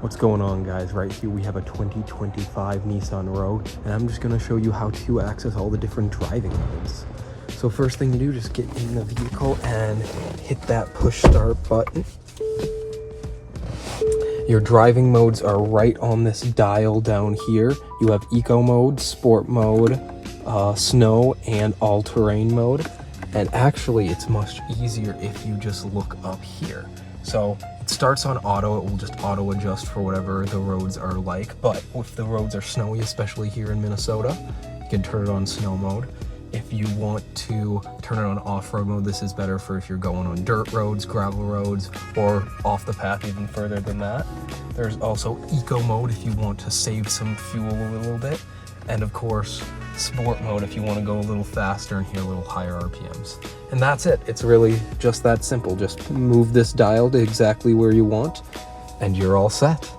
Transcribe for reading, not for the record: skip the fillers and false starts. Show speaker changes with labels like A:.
A: What's going on, guys? Right here we have a 2025 Nissan Rogue, and I'm just going to show you how to access all the different driving modes. So first thing to do, just get in the vehicle and hit that push start button. Your driving modes are right on this dial down here. You have Eco Mode, Sport Mode, Snow, and All-Terrain Mode. And actually, it's much easier if you just look up here. So it starts on auto, it will just auto adjust for whatever the roads are like. But if the roads are snowy, especially here in Minnesota, you can turn it on Snow Mode. If you want to turn it on off-road mode, this is better for if you're going on dirt roads, gravel roads, or off the path even further than that. There's also Eco Mode if you want to save some fuel a little bit. And of course, Sport Mode if you want to go a little faster and hit a little higher RPMs. And that's it. It's really just that simple. Just move this dial to exactly where you want, and you're all set.